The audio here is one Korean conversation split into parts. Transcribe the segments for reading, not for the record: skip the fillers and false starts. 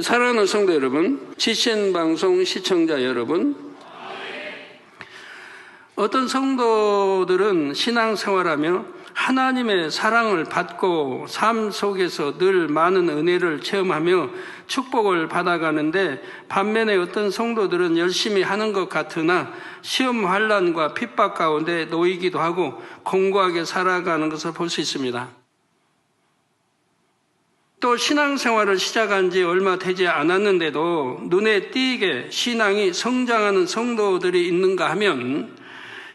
사랑하는 성도 여러분, GCN 방송 시청자 여러분, 어떤 성도들은 신앙생활하며 하나님의 사랑을 받고 삶 속에서 늘 많은 은혜를 체험하며 축복을 받아가는데, 반면에 어떤 성도들은 열심히 하는 것 같으나 시험 환난과 핍박 가운데 놓이기도 하고 공고하게 살아가는 것을 볼 수 있습니다. 또 신앙생활을 시작한 지 얼마 되지 않았는데도 눈에 띄게 신앙이 성장하는 성도들이 있는가 하면,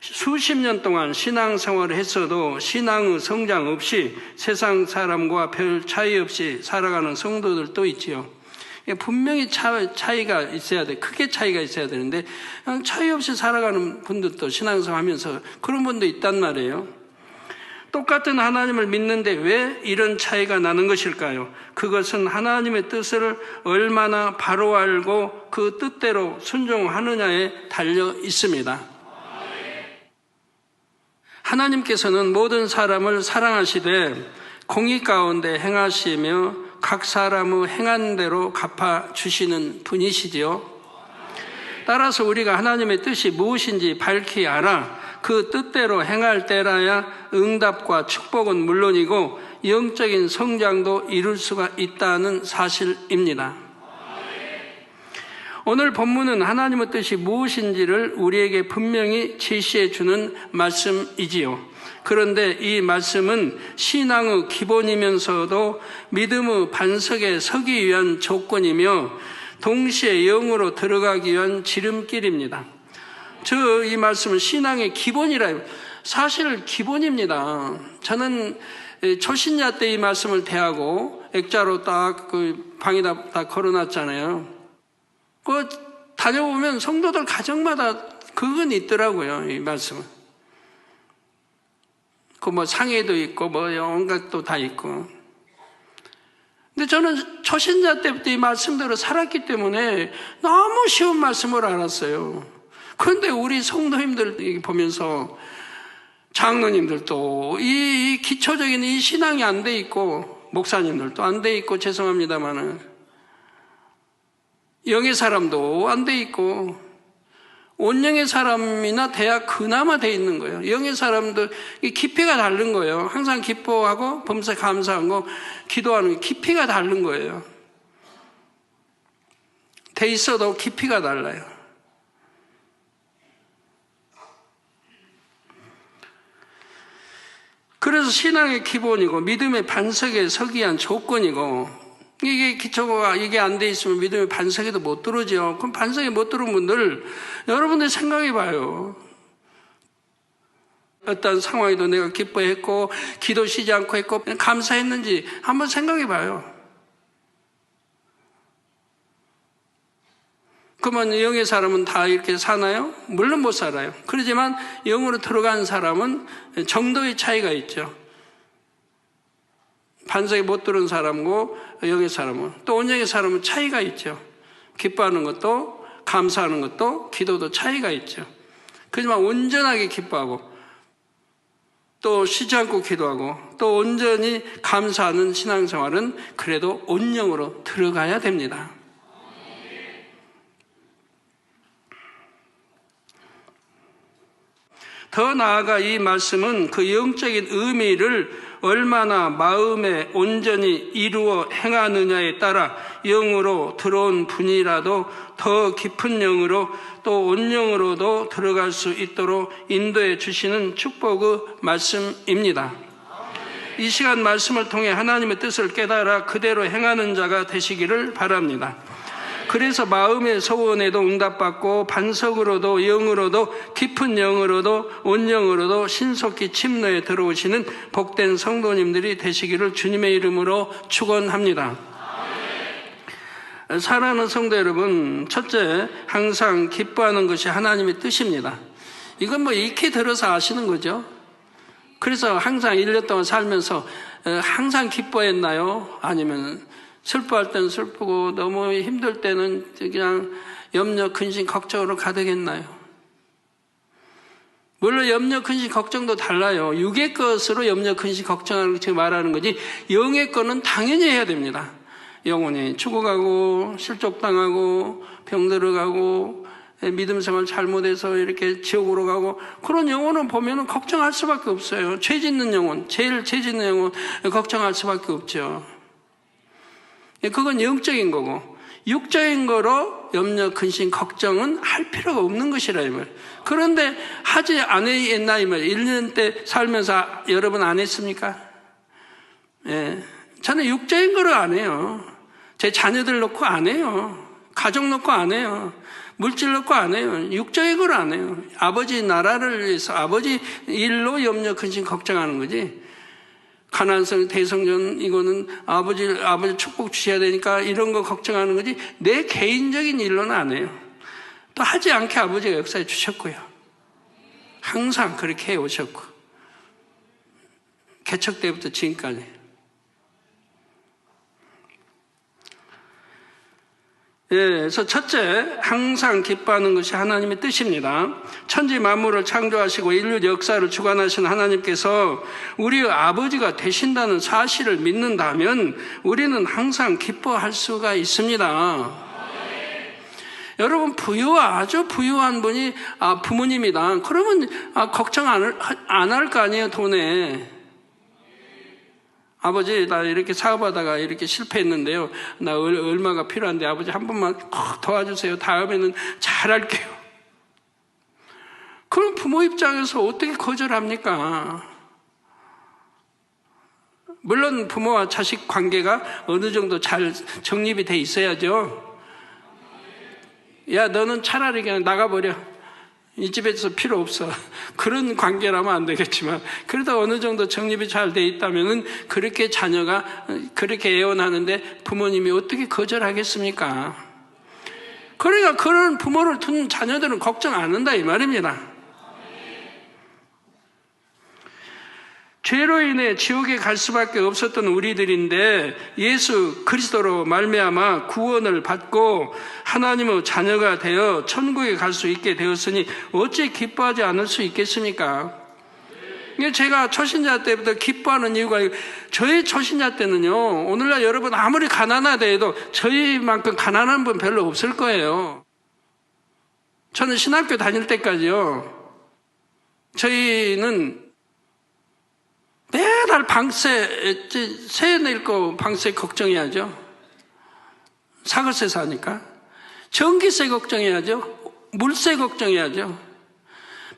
수십 년 동안 신앙생활을 했어도 신앙의 성장 없이 세상 사람과 별 차이 없이 살아가는 성도들도 있지요. 분명히 차이가 있어야 돼. 크게 차이가 있어야 되는데 차이 없이 살아가는 분들도 신앙생활 하면서 그런 분도 있단 말이에요. 똑같은 하나님을 믿는데 왜 이런 차이가 나는 것일까요? 그것은 하나님의 뜻을 얼마나 바로 알고 그 뜻대로 순종하느냐에 달려 있습니다. 하나님께서는 모든 사람을 사랑하시되 공의 가운데 행하시며 각 사람의 행한 대로 갚아주시는 분이시지요. 따라서 우리가 하나님의 뜻이 무엇인지 밝히 알아 그 뜻대로 행할 때라야 응답과 축복은 물론이고 영적인 성장도 이룰 수가 있다는 사실입니다. 오늘 본문은 하나님의 뜻이 무엇인지를 우리에게 분명히 제시해 주는 말씀이지요. 그런데 이 말씀은 신앙의 기본이면서도 믿음의 반석에 서기 위한 조건이며 동시에 영으로 들어가기 위한 지름길입니다. 이 말씀은 신앙의 기본이라, 사실 기본입니다. 저는 초신자 때 이 말씀을 대하고 액자로 딱 그 방에다 다 걸어놨잖아요. 다녀보면 성도들 가정마다 그건 있더라고요, 이 말씀은. 상에도 있고, 온갖 또 다 있고. 근데 저는 초신자 때부터 이 말씀대로 살았기 때문에 너무 쉬운 말씀을 알았어요. 그런데 우리 성도님들 보면서 장로님들도 이 기초적인 이 신앙이 안 돼 있고, 목사님들도 안 돼 있고, 죄송합니다만은. 영의 사람도 안 돼 있고, 온영의 사람이나 돼야 그나마 돼 있는 거예요. 영의 사람도 깊이가 다른 거예요. 항상 기뻐하고 범사 감사하고 기도하는 깊이가 다른 거예요. 돼 있어도 깊이가 달라요. 그래서 신앙의 기본이고 믿음의 반석에 서기 위한 조건이고, 이게 기초가 이게 안 돼 있으면 믿음의 반석에도 못 들어오죠. 그럼 반석에 못 들어온 분들, 여러분들 생각해 봐요. 어떤 상황에도 내가 기뻐했고 기도 쉬지 않고 했고 감사했는지 한번 생각해 봐요. 그러면 영의 사람은 다 이렇게 사나요? 물론 못 살아요. 그렇지만 영으로 들어간 사람은 정도의 차이가 있죠. 반석에 못 들은 사람과 영의 사람은, 또 온영의 사람은 차이가 있죠. 기뻐하는 것도 감사하는 것도 기도도 차이가 있죠. 그렇지만 온전하게 기뻐하고 또 쉬지 않고 기도하고 또 온전히 감사하는 신앙생활은 그래도 온영으로 들어가야 됩니다. 더 나아가 이 말씀은 그 영적인 의미를 얼마나 마음에 온전히 이루어 행하느냐에 따라 영으로 들어온 분이라도 더 깊은 영으로 또 온영으로도 들어갈 수 있도록 인도해 주시는 축복의 말씀입니다. 이 시간 말씀을 통해 하나님의 뜻을 깨달아 그대로 행하는 자가 되시기를 바랍니다. 그래서 마음의 소원에도 응답받고 반석으로도 영으로도 깊은 영으로도 온영으로도 신속히 침노에 들어오시는 복된 성도님들이 되시기를 주님의 이름으로 축원합니다. 사랑하는 성도 여러분, 첫째, 항상 기뻐하는 것이 하나님의 뜻입니다. 이건 익히 들어서 아시는 거죠. 그래서 항상 1년 동안 살면서 항상 기뻐했나요? 아니면 슬퍼할 때는 슬프고 너무 힘들 때는 그냥 염려, 근심, 걱정으로 가득했나요? 물론 염려, 근심, 걱정도 달라요. 육의 것으로 염려, 근심, 걱정하는 거 지금 말하는 거지 영의 거는 당연히 해야 됩니다. 영혼이 죽어가고 실족당하고 병들어가고 믿음 생활 잘못해서 이렇게 지옥으로 가고 그런 영혼은 보면 걱정할 수밖에 없어요. 죄 짓는 영혼, 제일 죄 짓는 영혼 걱정할 수밖에 없죠. 그건 영적인 거고 육적인 거로 염려, 근심, 걱정은 할 필요가 없는 것이라 이 말. 그런데 하지 않았나 이 말. 1년 때 살면서 여러분 안 했습니까? 예, 저는 육적인 거를 안 해요. 제 자녀들 놓고 안 해요. 가족 놓고 안 해요. 물질 놓고 안 해요. 육적인 걸 안 해요. 아버지 나라를 위해서 아버지 일로 염려, 근심, 걱정하는 거지. 가난성 대성전 이거는 아버지 축복 주셔야 되니까 이런 거 걱정하는 거지 내 개인적인 일로는 안 해요. 또 하지 않게 아버지가 역사해 주셨고요. 항상 그렇게 해오셨고 개척 때부터 지금까지. 예, 그래서 첫째, 항상 기뻐하는 것이 하나님의 뜻입니다. 천지 만물을 창조하시고 인류 역사를 주관하신 하나님께서 우리의 아버지가 되신다는 사실을 믿는다면 우리는 항상 기뻐할 수가 있습니다. 여러분 아주 부유한 분이 부모님이다. 그러면 걱정 안 할 거 아니에요, 돈에. 아버지 나 이렇게 사업하다가 이렇게 실패했는데요. 나 얼마가 필요한데 아버지 한 번만 도와주세요. 다음에는 잘할게요. 그럼 부모 입장에서 어떻게 거절합니까? 물론 부모와 자식 관계가 어느 정도 잘 정립이 돼 있어야죠. 야 너는 차라리 그냥 나가버려. 이 집에서 필요 없어. 그런 관계라면 안 되겠지만 그래도 어느 정도 정립이 잘 돼 있다면은 그렇게 자녀가 그렇게 애원하는데 부모님이 어떻게 거절하겠습니까? 그러니까 그런 부모를 둔 자녀들은 걱정 안 한다 이 말입니다. 죄로 인해 지옥에 갈 수밖에 없었던 우리들인데 예수 그리스도로 말미암아 구원을 받고 하나님의 자녀가 되어 천국에 갈 수 있게 되었으니 어찌 기뻐하지 않을 수 있겠습니까? 제가 초신자 때부터 기뻐하는 이유가 저희 초신자 때는요, 오늘날 여러분 아무리 가난하다 해도 저희만큼 가난한 분 별로 없을 거예요. 저는 신학교 다닐 때까지요, 저희는 매달 방세, 세 낼 거 방세 걱정해야죠. 사글세 사니까. 전기세 걱정해야죠. 물세 걱정해야죠.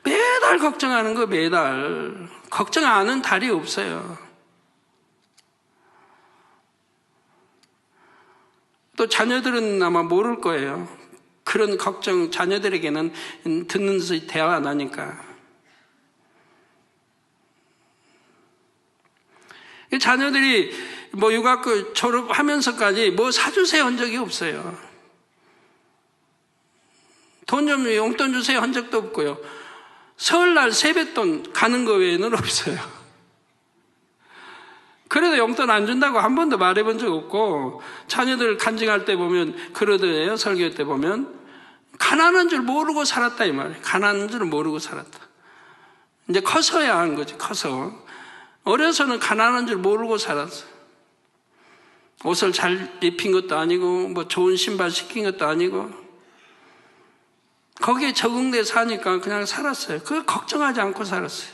매달 걱정하는 거 매달. 걱정 안 하는 달이 없어요. 또 자녀들은 아마 모를 거예요. 그런 걱정 자녀들에게는 듣는 대화가 나니까. 자녀들이 유학교 졸업하면서까지 사주세요 한 적이 없어요. 돈 좀 용돈 주세요 한 적도 없고요. 설날 세뱃돈 가는 거 외에는 없어요. 그래도 용돈 안 준다고 한 번도 말해본 적 없고, 자녀들 간증할 때 보면 그러더래요. 설교 때 보면 가난한 줄 모르고 살았다 이 말이에요. 가난한 줄 모르고 살았다. 이제 커서야 한 거지. 커서. 어려서는 가난한 줄 모르고 살았어. 옷을 잘 입힌 것도 아니고 좋은 신발 시킨 것도 아니고 거기에 적응돼 사니까 그냥 살았어요. 그걸 걱정하지 않고 살았어요.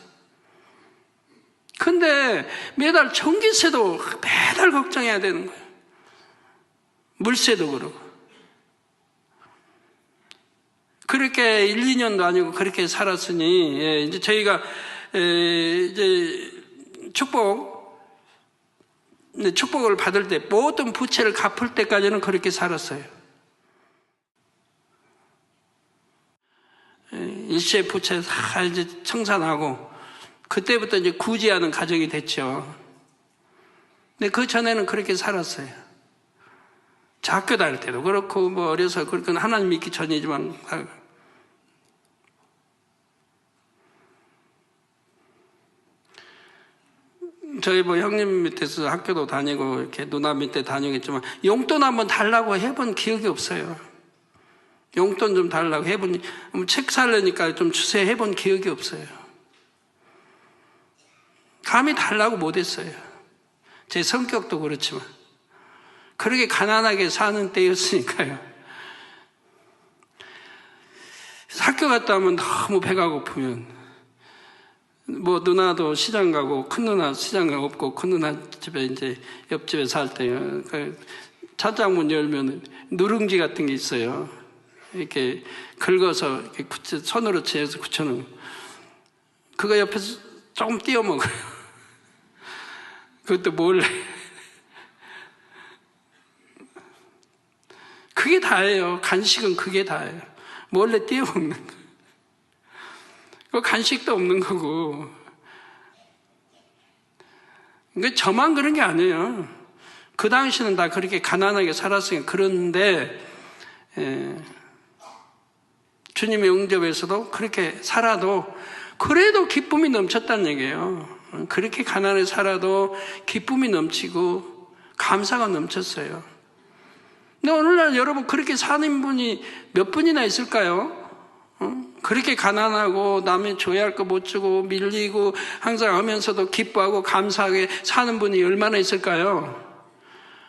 근데 매달 전기세도 매달 걱정해야 되는 거예요. 물세도 그러고. 그렇게 1, 2년도 아니고 그렇게 살았으니 이제 저희가 이제 축복을 받을 때 모든 부채를 갚을 때까지는 그렇게 살았어요. 일시의 부채 다 이제 청산하고 그때부터 이제 구제하는 가정이 됐죠. 근데 그 전에는 그렇게 살았어요. 저 학교 다닐 때도 그렇고 어려서 그렇게 하나님 믿기 전이지만 저희 형님 밑에서 학교도 다니고 이렇게 누나 밑에 다니겠지만 용돈 한번 달라고 해본 기억이 없어요. 용돈 좀 달라고 해본, 책 살려니까 좀 주세요 해본 기억이 없어요. 감히 달라고 못했어요. 제 성격도 그렇지만. 그렇게 가난하게 사는 때였으니까요. 학교 갔다 오면 너무 배가 고프면 뭐 누나도 시장 가고 큰 누나 시장 가고 없고 큰 누나 집에 이제 옆집에 살 때요. 찬장문 열면 누룽지 같은 게 있어요. 이렇게 긁어서 이렇게 손으로 채서 굳혀놓은 그거 옆에서 조금 띄워 먹어요. 그것도 몰래. 그게 다예요. 간식은 그게 다예요. 몰래 띄워 먹는 거. 그 간식도 없는 거고. 그러니까 저만 그런 게 아니에요. 그 당시는 다 그렇게 가난하게 살았으니까 그런데 주님의 응접에서도 그렇게 살아도 그래도 기쁨이 넘쳤다는 얘기예요. 그렇게 가난하게 살아도 기쁨이 넘치고 감사가 넘쳤어요. 근데 오늘날 여러분 그렇게 사는 분이 몇 분이나 있을까요? 그렇게 가난하고 남이 줘야 할 거 못 주고 밀리고 항상 하면서도 기뻐하고 감사하게 사는 분이 얼마나 있을까요?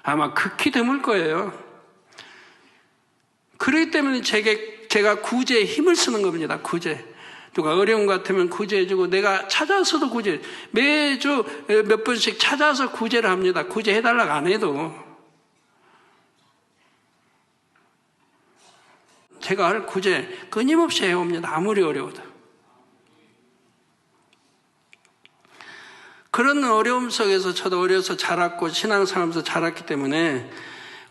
아마 극히 드물 거예요. 그렇기 때문에 제가 구제에 힘을 쓰는 겁니다. 구제. 누가 어려운 것 같으면 구제해주고 내가 찾아서도 구제. 매주 몇 번씩 찾아서 구제를 합니다. 구제해달라고 안 해도. 제가 할 구제 끊임없이 해옵니다. 아무리 어려워도. 그런 어려움 속에서 저도 어려서 자랐고 신앙생활하면서 자랐기 때문에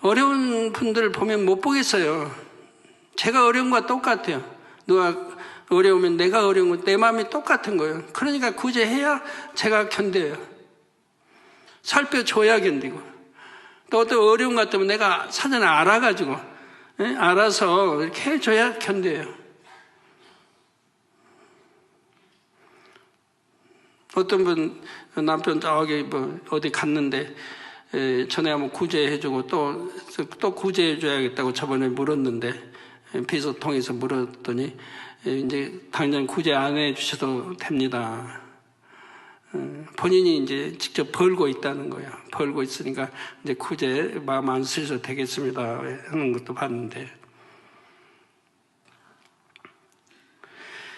어려운 분들을 보면 못 보겠어요. 제가 어려운 거와 똑같아요. 누가 어려우면 내가 어려운 건 내 마음이 똑같은 거예요. 그러니까 구제해야 제가 견뎌요. 살펴줘야 견디고. 또 어떤 어려운 것 같으면 내가 사전에 알아가지고 알아서 이렇게 해줘야 견뎌요. 어떤 분 남편 저기 뭐 어디 갔는데 전에 한번 구제해주고 또 구제해줘야겠다고 저번에 물었는데 비서 통해서 물었더니 이제 당장 구제 안 해주셔도 됩니다. 본인이 이제 직접 벌고 있다는 거예요. 벌고 있으니까 이제 구제 마음 안 쓰셔도 되겠습니다 하는 것도 봤는데,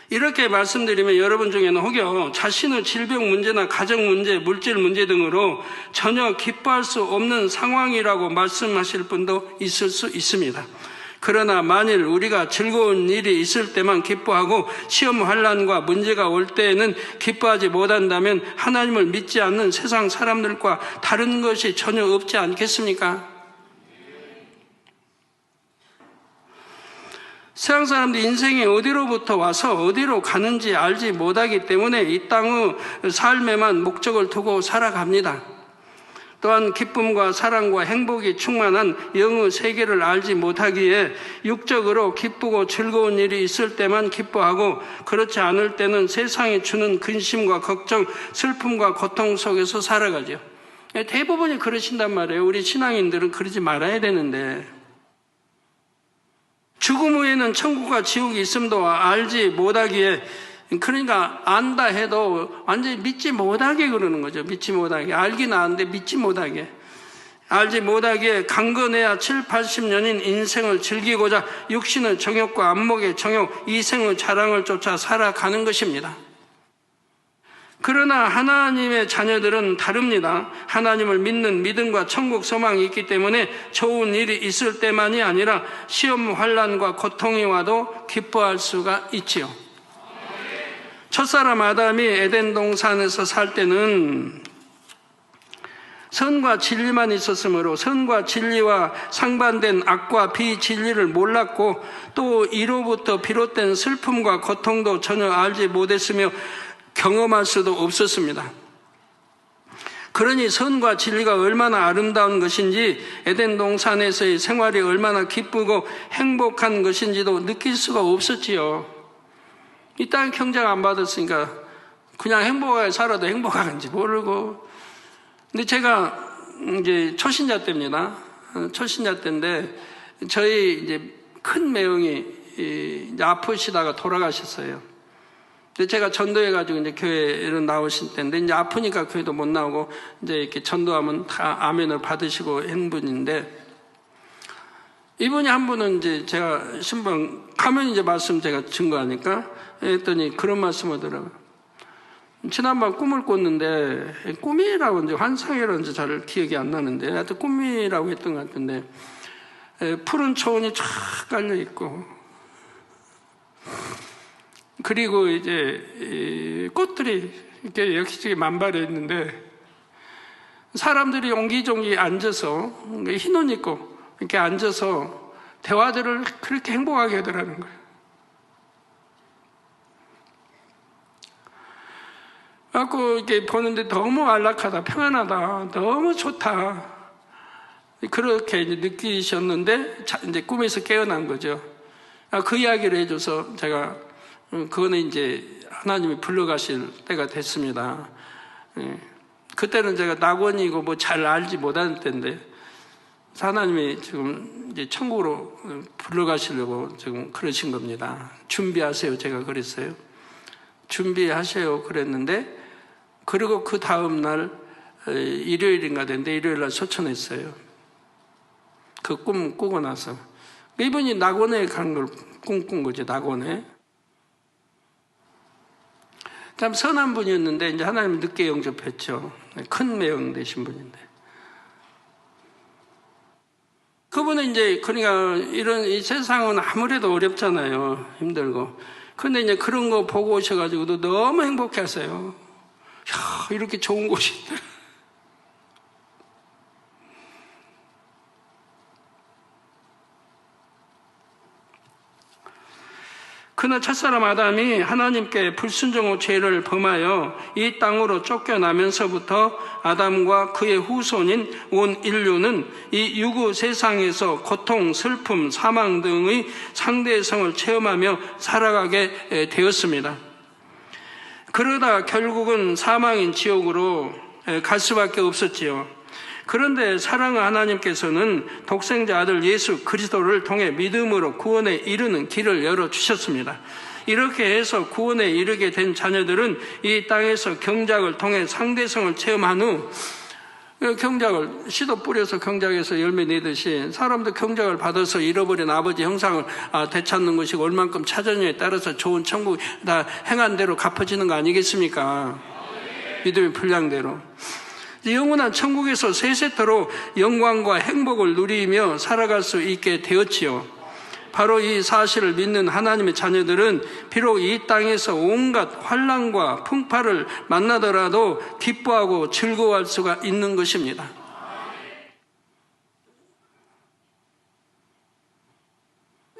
이렇게 말씀드리면 여러분 중에는 혹여 자신의 질병 문제나 가정 문제, 물질 문제 등으로 전혀 기뻐할 수 없는 상황이라고 말씀하실 분도 있을 수 있습니다. 그러나 만일 우리가 즐거운 일이 있을 때만 기뻐하고 시험 환난과 문제가 올 때에는 기뻐하지 못한다면 하나님을 믿지 않는 세상 사람들과 다른 것이 전혀 없지 않겠습니까? 세상 사람들이 인생이 어디로부터 와서 어디로 가는지 알지 못하기 때문에 이 땅의 삶에만 목적을 두고 살아갑니다. 또한 기쁨과 사랑과 행복이 충만한 영의 세계를 알지 못하기에 육적으로 기쁘고 즐거운 일이 있을 때만 기뻐하고 그렇지 않을 때는 세상이 주는 근심과 걱정, 슬픔과 고통 속에서 살아가죠. 대부분이 그러신단 말이에요. 우리 신앙인들은 그러지 말아야 되는데, 죽음 후에는 천국과 지옥이 있음도 알지 못하기에, 그러니까 안다 해도 완전히 믿지 못하게 그러는 거죠. 믿지 못하게. 알긴 아는데 믿지 못하게. 알지 못하기에 강건해야 7, 80년인 인생을 즐기고자 육신의 정욕과 안목의 정욕, 이생의 자랑을 쫓아 살아가는 것입니다. 그러나 하나님의 자녀들은 다릅니다. 하나님을 믿는 믿음과 천국 소망이 있기 때문에 좋은 일이 있을 때만이 아니라 시험 환난과 고통이 와도 기뻐할 수가 있지요. 첫사람 아담이 에덴 동산에서 살 때는 선과 진리만 있었으므로 선과 진리와 상반된 악과 비진리를 몰랐고 또 이로부터 비롯된 슬픔과 고통도 전혀 알지 못했으며 경험할 수도 없었습니다. 그러니 선과 진리가 얼마나 아름다운 것인지 에덴 동산에서의 생활이 얼마나 기쁘고 행복한 것인지도 느낄 수가 없었지요. 이 땅에 경작 안 받았으니까 그냥 행복하게 살아도 행복한지 모르고. 근데 제가 이제 초신자 때입니다. 초신자 때인데 저희 이제 큰 매형이 이제 아프시다가 돌아가셨어요. 근데 제가 전도해가지고 이제 교회로 나오신 때인데, 이제 아프니까 교회도 못 나오고, 이제 이렇게 전도하면 다 아멘을 받으시고 한 분인데, 이분이 한 분은 이제 제가 신방 가면 이제 말씀 제가 증거하니까 했더니 그런 말씀 하더라고요. 지난번 꿈을 꿨는데, 꿈이라고 이제 환상이라는지 잘 기억이 안 나는데, 하여튼 꿈이라고 했던 것 같은데, 푸른 초원이 쫙 깔려 있고, 그리고 이제 꽃들이 이렇게 여기저기 만발해 있는데, 사람들이 옹기종기 앉아서 흰 옷 입고 이렇게 앉아서 대화들을 그렇게 행복하게 하더라는 거예요. 그래갖고 이렇게 보는데 너무 안락하다, 평안하다, 너무 좋다, 그렇게 이제 느끼셨는데 이제 꿈에서 깨어난 거죠. 그 이야기를 해줘서 제가 그거는 이제 하나님이 불러가실 때가 됐습니다. 그때는 제가 낙원이고 뭐 잘 알지 못하는 때인데 하나님이 지금 이제 천국으로 불러가시려고 지금 그러신 겁니다. 준비하세요, 제가 그랬어요. 준비하세요 그랬는데, 그리고 그 다음 날 일요일인가 됐는데 일요일 날 소천했어요. 그 꿈 꾸고 나서 이분이 낙원에 간 걸 꿈꾼 거지. 낙원에 참 선한 분이었는데 이제 하나님 늦게 영접했죠. 큰 매형 되신 분인데, 그분은 이제 그러니까 이런 이 세상은 아무래도 어렵잖아요. 힘들고. 근데 이제 그런 거 보고 오셔가지고도 너무 행복해 하세요. 야, 이렇게 좋은 곳이 있다. 그날 첫사람 아담이 하나님께 불순종의 죄를 범하여 이 땅으로 쫓겨나면서부터 아담과 그의 후손인 온 인류는 이 유구 세상에서 고통, 슬픔, 사망 등의 상대성을 체험하며 살아가게 되었습니다. 그러다 결국은 사망인 지옥으로 갈 수밖에 없었지요. 그런데 사랑하는 하나님께서는 독생자 아들 예수 그리스도를 통해 믿음으로 구원에 이르는 길을 열어주셨습니다. 이렇게 해서 구원에 이르게 된 자녀들은 이 땅에서 경작을 통해 상대성을 체험한 후, 경작을 씨도 뿌려서 경작에서 열매 내듯이 사람도 경작을 받아서 잃어버린 아버지 형상을 되찾는 것이고, 얼만큼 찾았냐에 따라서 좋은 천국 다 행한 대로 갚아지는 거 아니겠습니까? 믿음의 분량대로. 영원한 천국에서 세세토록 영광과 행복을 누리며 살아갈 수 있게 되었지요. 바로 이 사실을 믿는 하나님의 자녀들은 비록 이 땅에서 온갖 환난과 풍파를 만나더라도 기뻐하고 즐거워할 수가 있는 것입니다.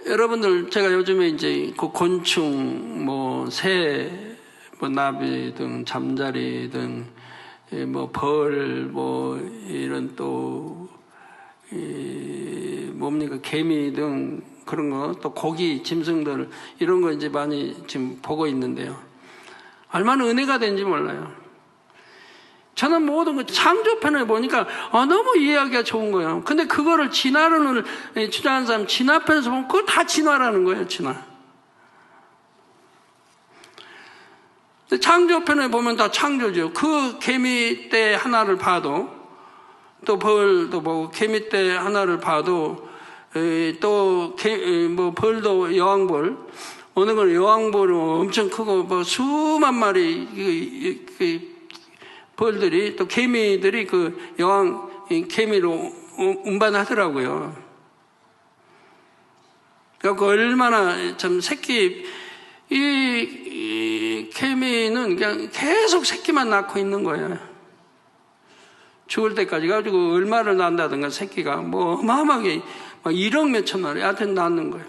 여러분들, 제가 요즘에 이제 그 곤충, 새, 나비 등 잠자리 등 벌, 이런 또, 개미 등 그런 거, 또 고기, 짐승들, 이런 거 이제 많이 지금 보고 있는데요. 얼마나 은혜가 된지 몰라요. 저는 모든 거 창조편을 보니까 너무 이해하기가 좋은 거예요. 근데 그거를 진화론을 주장하는 사람, 진화편에서 보면 그거 다 진화라는 거예요, 진화. 창조편에 보면 다 창조죠. 그 개미떼 하나를 봐도, 또 벌도 보고 개미떼 하나를 봐도, 또 벌도 여왕벌, 어느 건 여왕벌은 엄청 크고 수만 마리 벌들이, 또 개미들이 그 여왕 개미로 운반하더라고요. 그러니까 얼마나 참 이 개미는 그냥 계속 새끼만 낳고 있는 거예요. 죽을 때까지 가지고 얼마를 낳는다든가 새끼가 어마어마하게 1억 몇천 마리 하여튼 낳는 거예요.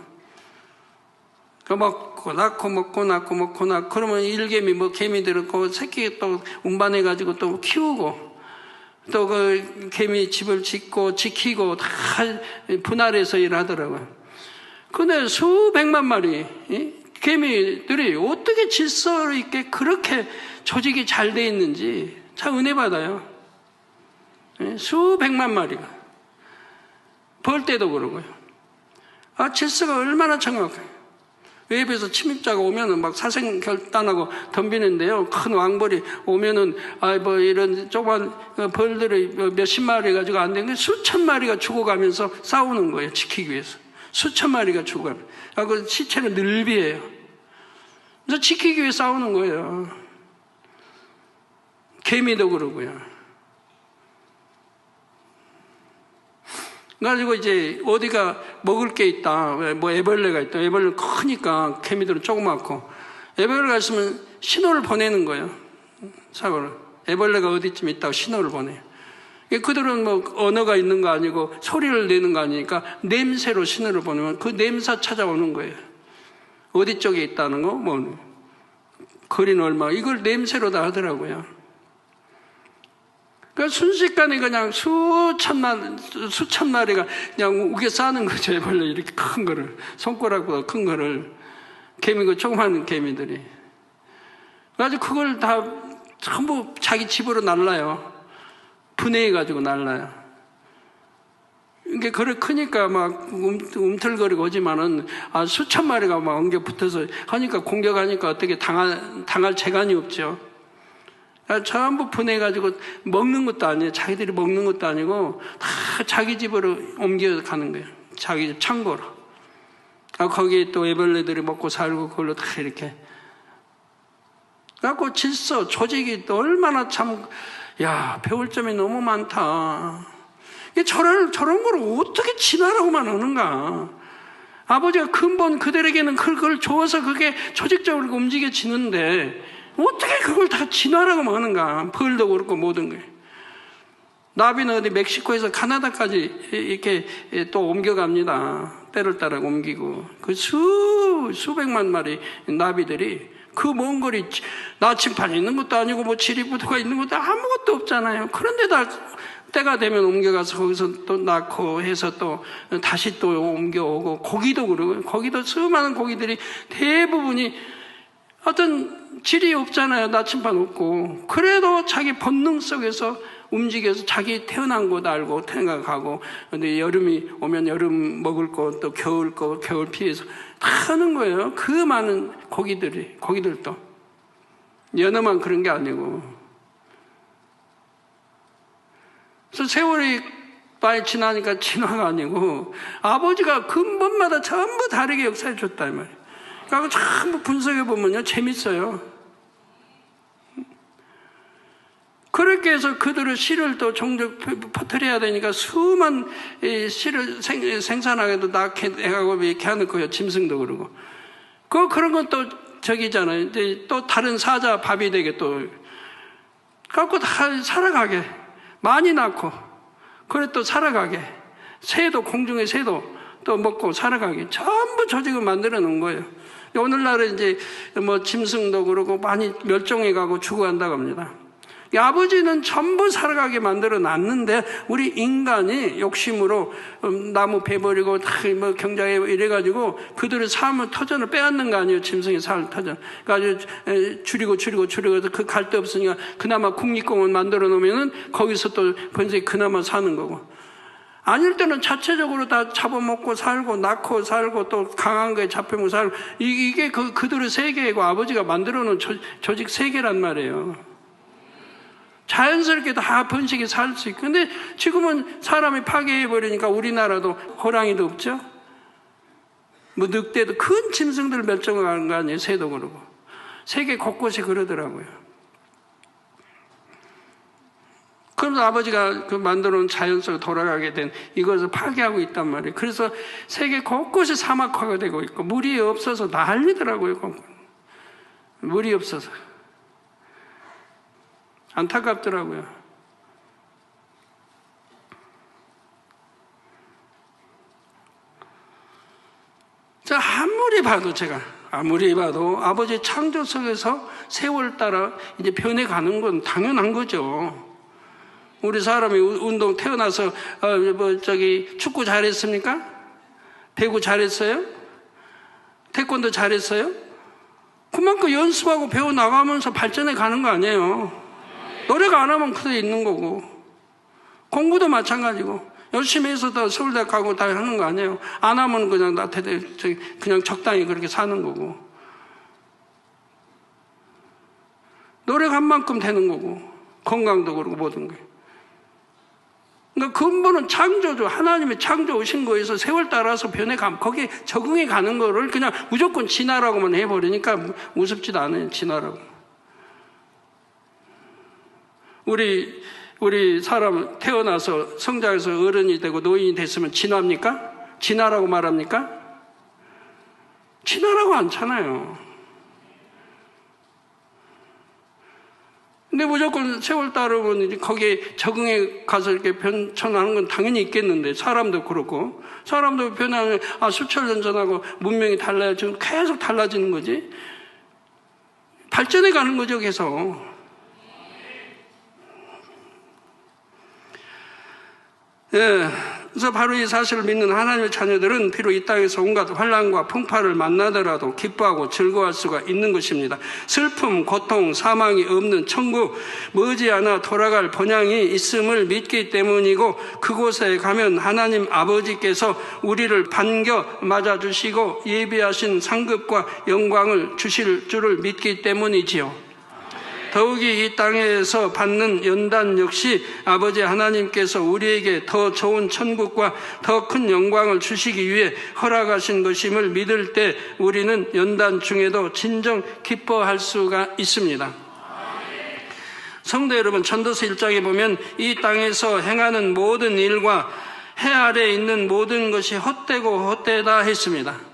먹고 낳고 그러면 일개미 개미들은 그 새끼 또 운반해가지고 또 키우고, 또 그 개미 집을 짓고 지키고 다 분할해서 일하더라고요. 근데 수백만 마리 개미들이 어떻게 질서 있게 그렇게 조직이 잘 돼 있는지 참 은혜 받아요. 수백만 마리가. 벌 때도 그러고요. 질서가 얼마나 정확해요. 외부에서 침입자가 오면은 막 사생결단하고 덤비는데요. 큰 왕벌이 오면은, 이런 조그만 벌들이 몇십 마리 가지고 안 되는 게 수천 마리가 죽어가면서 싸우는 거예요. 지키기 위해서. 수천 마리가 죽어가면. 그 시체는 늘비예요. 그래서 지키기 위해 싸우는 거예요. 개미도 그러고요. 그래가지고 이제 어디가 먹을 게 있다. 뭐 애벌레가 있다. 애벌레는 크니까 개미들은 조그맣고. 애벌레가 있으면 신호를 보내는 거예요. 사고를. 애벌레가 어디쯤 있다고 신호를 보내요. 그들은 뭐 언어가 있는 거 아니고 소리를 내는 거 아니니까 냄새로 신호를 보내면 그 냄새 찾아오는 거예요. 어디 쪽에 있다는 거, 뭐, 거리는 얼마. 이걸 냄새로 다 하더라고요. 그러니까 순식간에 그냥 수천 마리가 그냥 우겨 싸는 거죠. 애벌레 이렇게 큰 거를. 손가락보다 큰 거를. 개미고 조그마한 개미들이. 그래가지고 그걸 다 전부 자기 집으로 날라요. 분해해가지고 날라요. 이게 그래 크니까 막 움틀거리고 오지만은 수천 마리가 막 엉겨 붙어서 하니까 공격하니까 어떻게 당할 재간이 없죠. 전부 분해해가지고 먹는 것도 아니에요. 자기들이 먹는 것도 아니고 다 자기 집으로 옮겨가는 거예요. 자기 집 창고로. 거기에 또 애벌레들이 먹고 살고 그걸로 다 이렇게. 그래갖고 질서, 조직이 또 얼마나 참, 배울 점이 너무 많다. 저런 걸 어떻게 진화라고만 하는가. 아버지가 근본 그들에게는 그걸 줘서 그게 조직적으로 움직여지는데 어떻게 그걸 다 진화라고 하는가. 벌도 그렇고 모든 게. 나비는 어디 멕시코에서 카나다까지 이렇게 또 옮겨갑니다. 때를 따라 옮기고. 그 수백만 마리 나비들이 그 먼 거리 나침판이 있는 것도 아니고 뭐 지리부두가 있는 것도 아무것도 없잖아요. 그런데 다 때가 되면 옮겨가서 거기서 또 낳고 해서 또 다시 또 옮겨오고 고기도 그러고 거기도 수많은 고기들이 대부분이 어떤 질이 없잖아요. 나침반 없고. 그래도 자기 본능 속에서 움직여서 자기 태어난 곳 알고 생각하고 근데 여름이 오면 여름 먹을 거 또 겨울 거 겨울 피해서 다 하는 거예요. 그 많은 고기들도 연어만 그런 게 아니고. 그래서 세월이 많이 지나니까 진화가 아니고 아버지가 근본마다 전부 다르게 역사해 줬다 이 말이에요. 그러니까 전부 분석해 보면요 재밌어요. 그렇게 해서 그들의 씨를 또 종종 퍼뜨려야 되니까 수만 씨를 생산하게도 낳게 해가고 이렇게 하는 거예요. 짐승도 그러고. 그런 건 또 저기잖아요. 이제 또 다른 사자 밥이 되게 또 갖고 다 살아가게 많이 낳고 그래 또 살아가게 새도 공중의 새도 또 먹고 살아가게 전부 조직을 만들어 놓은 거예요. 오늘날은 이제 뭐 짐승도 그러고 많이 멸종해가고 죽어간다고 합니다. 이 아버지는 전부 살아가게 만들어 놨는데 우리 인간이 욕심으로 나무 베버리고 뭐 경작에 이래가지고 그들의 삶의 터전을 빼앗는 거 아니에요. 짐승의 삶의 터전. 그러니까 줄이고 그 갈 데 없으니까 그나마 국립공원 만들어 놓으면은 거기서 또 번성이 그나마 사는 거고. 아닐 때는 자체적으로 다 잡아먹고 살고 낳고 살고 또 강한 거에 잡혀먹고 살고 이게 그들의 세계이고 아버지가 만들어 놓은 조직 세계란 말이에요. 자연스럽게 다 번식이 살 수 있고. 근데 지금은 사람이 파괴해버리니까 우리나라도 호랑이도 없죠? 뭐 늑대도 큰 짐승들 멸종하는 거 아니에요? 새도 그러고. 세계 곳곳이 그러더라고요. 그러면서 아버지가 그 만들어 놓은 자연 속에 돌아가게 된 이것을 파괴하고 있단 말이에요. 그래서 세계 곳곳이 사막화가 되고 있고 물이 없어서 난리더라고요. 물이 없어서. 안타깝더라고요. 아무리 봐도 아버지의 창조 속에서 세월 따라 이제 변해가는 건 당연한 거죠. 우리 사람이 운동 태어나서 축구 잘했습니까? 배구 잘했어요? 태권도 잘했어요? 그만큼 연습하고 배워 나가면서 발전해 가는 거 아니에요. 노래가 안 하면 그대로 있는 거고 공부도 마찬가지고 열심히 해서 다 서울대 가고 다 하는 거 아니에요? 안 하면 그냥 그냥 적당히 그렇게 사는 거고. 노력한 만큼 되는 거고. 건강도 그렇고 모든 게. 그러니까 근본은 창조죠. 하나님의 창조오신 거에서 세월 따라서 변해가, 거기에 적응해 가는 거를 그냥 무조건 진화라고만 해버리니까 우습지도 않아요. 진화라고. 우리 사람 태어나서 성장해서 어른이 되고 노인이 됐으면 진화입니까? 진화라고 말합니까? 진화라고 않잖아요. 근데 무조건 세월 따르면 거기에 적응해 가서 이렇게 변천하는 건 당연히 있겠는데, 사람도 그렇고, 사람도 변하면, 수천 년 전하고 문명이 달라요. 지금 계속 달라지는 거지. 발전해 가는 거죠, 계속. 그래서 바로 이 사실을 믿는 하나님의 자녀들은 비록 이 땅에서 온갖 환난과 풍파를 만나더라도 기뻐하고 즐거워할 수가 있는 것입니다. 슬픔, 고통, 사망이 없는 천국, 머지않아 돌아갈 번향이 있음을 믿기 때문이고, 그곳에 가면 하나님 아버지께서 우리를 반겨 맞아주시고 예비하신 상급과 영광을 주실 줄을 믿기 때문이지요. 더욱이 이 땅에서 받는 연단 역시 아버지 하나님께서 우리에게 더 좋은 천국과 더 큰 영광을 주시기 위해 허락하신 것임을 믿을 때 우리는 연단 중에도 진정 기뻐할 수가 있습니다. 성도 여러분, 전도서 1장에 보면 이 땅에서 행하는 모든 일과 해 아래에 있는 모든 것이 헛되고 헛되다 했습니다.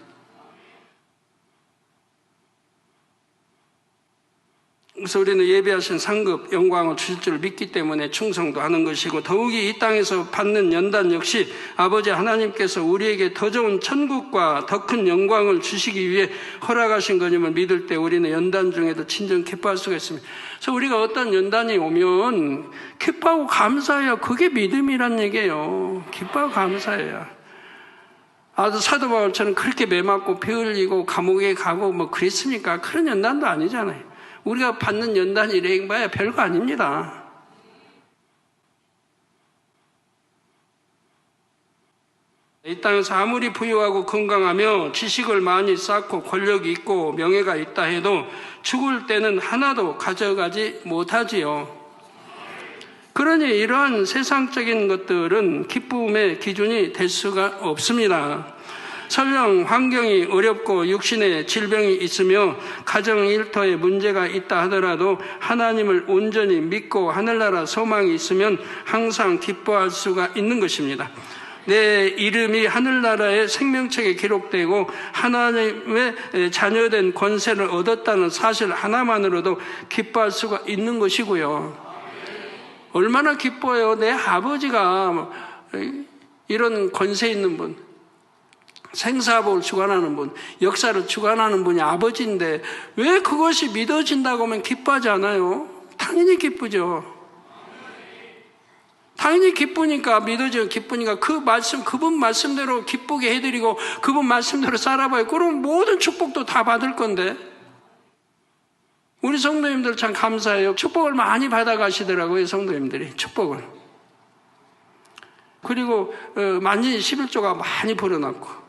그래서 우리는 예비하신 상급, 영광을 주실 줄 믿기 때문에 충성도 하는 것이고, 더욱이 이 땅에서 받는 연단 역시 아버지 하나님께서 우리에게 더 좋은 천국과 더 큰 영광을 주시기 위해 허락하신 것임을 믿을 때 우리는 연단 중에도 진정 기뻐할 수가 있습니다. 그래서 우리가 어떤 연단이 오면 기뻐하고 감사해요. 그게 믿음이란 얘기예요. 기뻐하고 감사해요. 사도 바울처럼 그렇게 매 맞고 피 흘리고 감옥에 가고 뭐 그랬습니까? 그런 연단도 아니잖아요. 우리가 받는 연단이 이래봐야 별거 아닙니다. 이 땅에서 아무리 부유하고 건강하며 지식을 많이 쌓고 권력이 있고 명예가 있다 해도 죽을 때는 하나도 가져가지 못하지요. 그러니 이러한 세상적인 것들은 기쁨의 기준이 될 수가 없습니다. 설령 환경이 어렵고 육신에 질병이 있으며 가정 일터에 문제가 있다 하더라도 하나님을 온전히 믿고 하늘나라 소망이 있으면 항상 기뻐할 수가 있는 것입니다. 내 이름이 하늘나라의 생명책에 기록되고 하나님의 자녀된 권세를 얻었다는 사실 하나만으로도 기뻐할 수가 있는 것이고요. 얼마나 기뻐요. 내 아버지가 이런 권세 있는 분, 생사복을 주관하는 분, 역사를 주관하는 분이 아버지인데 왜 그것이 믿어진다고 하면 기뻐하지 않아요? 당연히 기쁘죠. 당연히 기쁘니까, 믿어져요. 기쁘니까 그분 말씀대로 기쁘게 해드리고 그분 말씀대로 살아봐요. 그럼 모든 축복도 다 받을 건데. 우리 성도님들 참 감사해요. 축복을 많이 받아가시더라고요. 성도님들이 축복을. 그리고 만진이 11조가 많이 벌어놨고,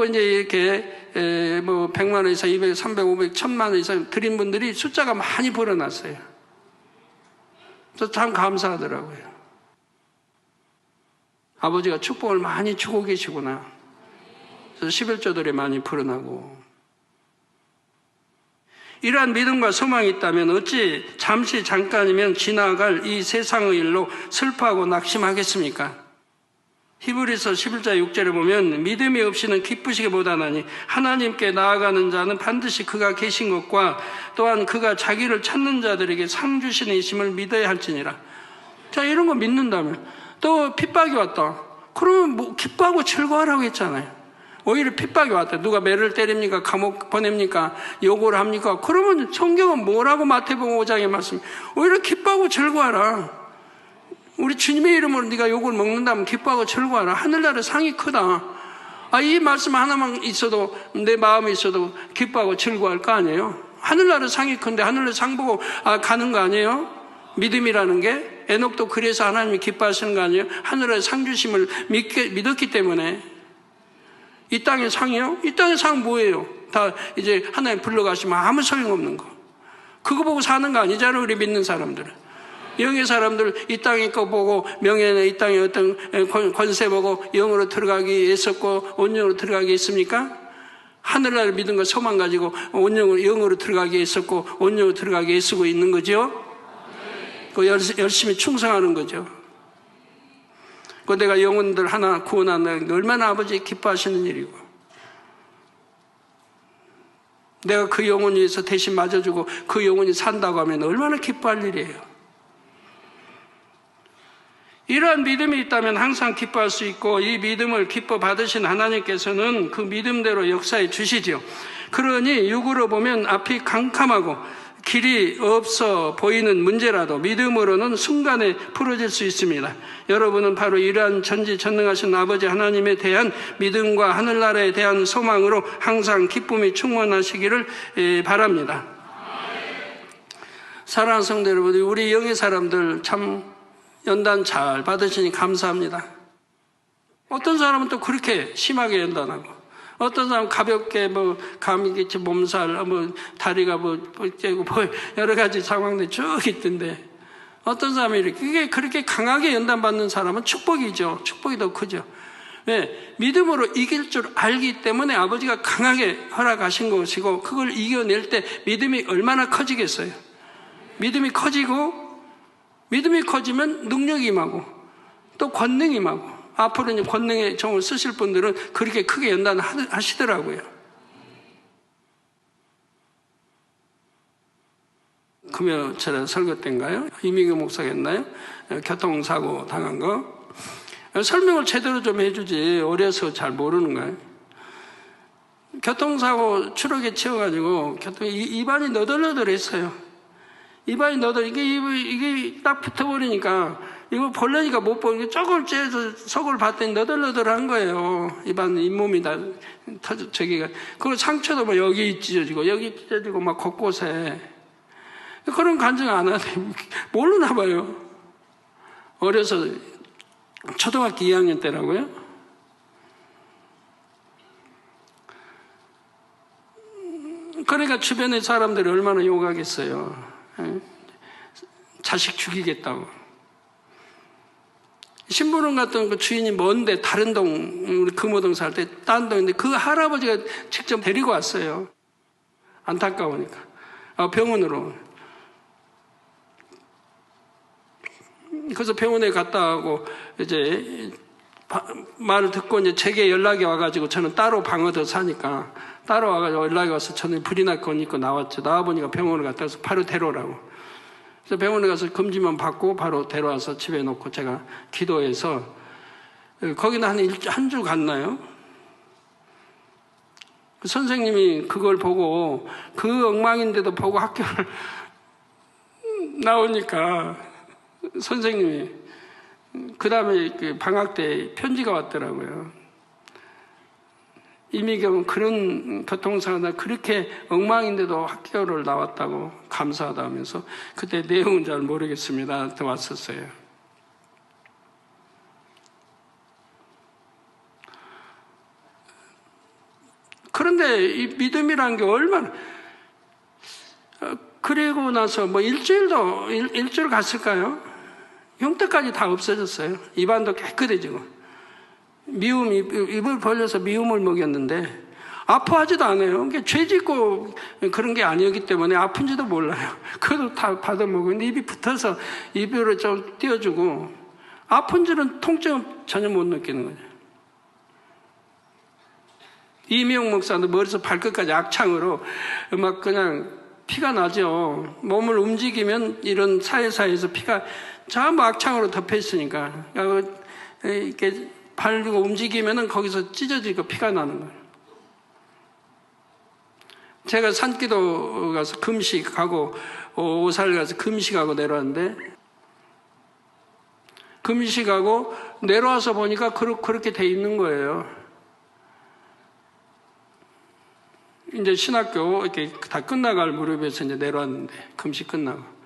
이제 이렇게 100만 원 이상, 200, 300, 500, 1000만 원 이상 드린 분들이 숫자가 많이 벌어났어요. 그래서 참 감사하더라고요. 아버지가 축복을 많이 주고 계시구나. 그래서 11조들이 많이 벌어나고. 이러한 믿음과 소망이 있다면 어찌 잠시 잠깐이면 지나갈 이 세상의 일로 슬퍼하고 낙심하겠습니까? 히브리서 11장 6절에 보면 믿음이 없이는 기쁘시게 못하나니 하나님께 나아가는 자는 반드시 그가 계신 것과 또한 그가 자기를 찾는 자들에게 상 주시는 이심을 믿어야 할지니라. 자, 이런 거 믿는다면, 또 핍박이 왔다. 그러면 뭐 기뻐하고 즐거워하라고 했잖아요. 오히려 핍박이 왔다. 누가 매를 때립니까? 감옥 보냅니까? 요구를 합니까? 그러면 성경은 뭐라고 마태복음 5장에 말씀, 오히려 기뻐하고 즐거워하라. 우리 주님의 이름으로 네가 욕을 먹는다면 기뻐하고 즐거워하라. 하늘나라 상이 크다. 이 말씀 하나만 있어도, 내 마음에 있어도 기뻐하고 즐거워할 거 아니에요? 하늘나라 상이 큰데 하늘나라 상 보고 가는 거 아니에요? 믿음이라는 게. 에녹도 그래서 하나님이 기뻐하시는 거 아니에요? 하늘의 상 주심을 믿었기 때문에. 이 땅의 상이요? 이 땅의 상 뭐예요? 다 이제 하나님 불러가시면 아무 소용없는 거. 그거 보고 사는 거 아니잖아요, 우리 믿는 사람들은. 영의 사람들 이 땅의 거 보고 명예나 이 땅의 어떤 권세 보고 영으로 들어가기 애썼고 온영으로 들어가기 했습니까? 하늘나라를 믿은 거 소망 가지고 영으로 들어가기 애썼고 온영으로 들어가기 애쓰고 있는 거죠. 그 열심히 충성하는 거죠. 그 내가 영혼들 하나 구원한다는 게 얼마나 아버지 기뻐하시는 일이고, 내가 그 영혼 위해서 대신 맞아주고 그 영혼이 산다고 하면 얼마나 기뻐할 일이에요. 이러한 믿음이 있다면 항상 기뻐할 수 있고, 이 믿음을 기뻐 받으신 하나님께서는 그 믿음대로 역사해 주시죠. 그러니 육으로 보면 앞이 캄캄하고 길이 없어 보이는 문제라도 믿음으로는 순간에 풀어질 수 있습니다. 여러분은 바로 이러한 전지전능하신 아버지 하나님에 대한 믿음과 하늘나라에 대한 소망으로 항상 기쁨이 충만하시기를 바랍니다. 사랑하는 성도 여러분, 우리 영의 사람들 참 연단 잘 받으시니 감사합니다. 어떤 사람은 또 그렇게 심하게 연단하고, 어떤 사람은 가볍게 감이겠지, 몸살, 다리가 째고 여러 가지 상황들이 쭉 있던데, 어떤 사람이 이렇게 그렇게 강하게 연단받는 사람은 축복이죠. 축복이 더 크죠. 왜? 믿음으로 이길 줄 알기 때문에 아버지가 강하게 허락하신 것이고, 그걸 이겨낼 때 믿음이 얼마나 커지겠어요. 믿음이 커지면 능력이 임하고 또 권능이 임하고, 앞으로 이제 권능의 종을 쓰실 분들은 그렇게 크게 연단하시더라고요. 금요일에 설교 때인가요? 이민규 목사가 했나요? 교통사고 당한 거. 설명을 제대로 좀 해주지, 어려서 잘 모르는 거예요. 교통사고 추락에 치여가지고 입안이 너덜너덜했어요. 입안이 이게 딱 붙어버리니까, 이거 벌레니까 못 보니까 조금 째서 속을 봤더니 너덜너덜한 거예요. 입안, 잇몸이 다 저기가. 그리고 상처도 여기 찢어지고 여기 찢어지고 막 곳곳에. 그런 간증 안 하네. 모르나 봐요. 어려서 초등학교 2학년 때라고요. 그러니까 주변의 사람들이 얼마나 욕하겠어요. 자식 죽이겠다고. 신부름 갔던 그 주인이 먼데 다른 동, 우리 금호동 살 때 딴 동인데 그 할아버지가 직접 데리고 왔어요. 안타까우니까. 병원으로. 그래서 병원에 갔다 하고 이제 말을 듣고 이제 제게 연락이 와가지고, 저는 따로 방 얻어 사니까 따로 와가지고 연락이 와서 저는 불이 날 건 입고 나왔죠. 나와보니까 병원을 갔다 와서 바로 데려오라고. 그래서 병원에 가서 검진만 받고 바로 데려와서 집에 놓고 제가 기도해서, 거기는 한 주 갔나요? 선생님이 그걸 보고, 그 엉망인데도 보고 학교를 나오니까 선생님이 그 다음에 방학 때 편지가 왔더라고요. 이미경은 그런 교통사고나 그렇게 엉망인데도 학교를 나왔다고 감사하다 하면서, 그때 내용은 잘 모르겠습니다. 또 왔었어요. 그런데 이 믿음이라는 게 얼마나, 그리고 나서 일주일 갔을까요? 흉터까지 다 없어졌어요. 입안도 깨끗해지고. 입을 벌려서 미움을 먹였는데 아파하지도 않아요. 그러니까 죄 짓고 그런 게 아니었기 때문에 아픈지도 몰라요. 그래도 다 받아먹었는데 입이 붙어서 입으로 좀 띄워주고, 아픈 줄은 통증 전혀 못 느끼는 거죠. 이미용 목사도 머리에서 발끝까지 악창으로 막 그냥 피가 나죠. 몸을 움직이면 이런 사이사이에서 피가 전부 악창으로 덮여 있으니까, 이렇게 발로 움직이면은 거기서 찢어지고 피가 나는 거예요. 제가 산기도 가서 금식하고, 오살 가서 금식하고 내려왔는데, 금식하고 내려와서 보니까 그렇게 돼 있는 거예요. 이제 신학교 이렇게 다 끝나갈 무렵에서 이제 내려왔는데, 금식 끝나고.